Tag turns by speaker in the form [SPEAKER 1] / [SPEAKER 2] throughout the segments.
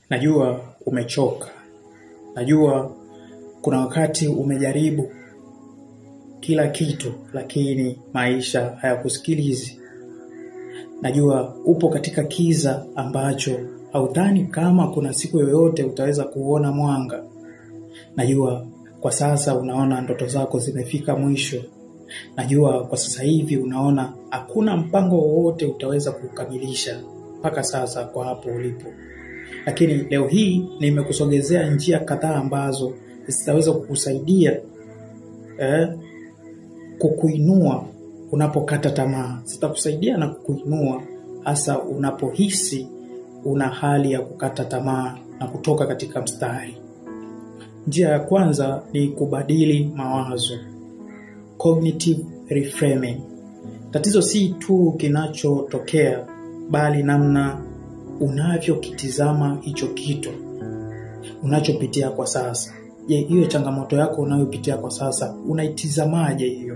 [SPEAKER 1] Najua umechoka. Najua kuna wakati umejaribu kila kitu lakini maisha hayakusikilizi. Najua upo katika kiza ambacho haudhani kama kuna siku yoyote utaweza kuona mwanga. Najua kwa sasa unaona ndoto zako zimefika mwisho. Najua kwa sasa hivi unaona hakuna mpango wowote utaweza kukamilisha mpaka sasa kwa hapo ulipo. Lakini leo hii nimekusogezea njia kadhaa ambazo zitaweza kukusaidia kukuinua unapokata tamaa. Zitakusaidia na kukuinua hasa unapohisi una hali ya kukata tamaa na kutoka katika mstari. Njia ya kwanza ni kubadili mawazo. Cognitive reframing. Tatizo si tu kinachotokea bali namna unavyokitizama hicho kitu unachopitia kwa sasa. Je, hiyo changamoto yako unayopitia kwa sasa unaitizamaje hiyo?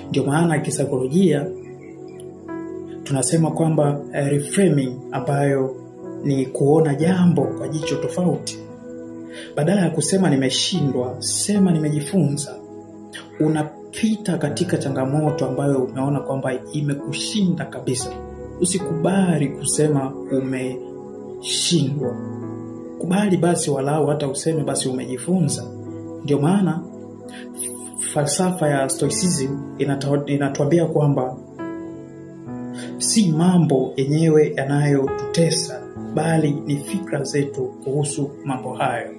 [SPEAKER 1] Ndio maana kisaikolojia tunasema kwamba reframing ambayo ni kuona jambo kwa jicho tofauti. Badala ya kusema nimeshindwa, sema nimejifunza. Unapita katika changamoto ambayo umeona kwamba imekushinda kabisa. Usikubali kusema umeshindwa. Kubali basi walau hata useme basi umejifunza. Ndio maana falsafa ya Stoicism inatuambia kwamba si mambo yenyewe yanayotutesa bali ni fikra zetu kuhusu mambo hayo.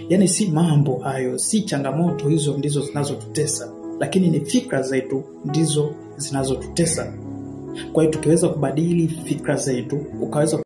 [SPEAKER 1] Yaani si mambo hayo, si changamoto hizo ndizo zinazotutesa, lakini ni fikra zetu ndizo zinazotutesa. Kwa hiyo tukiweza kubadili fikra zetu, ukaweza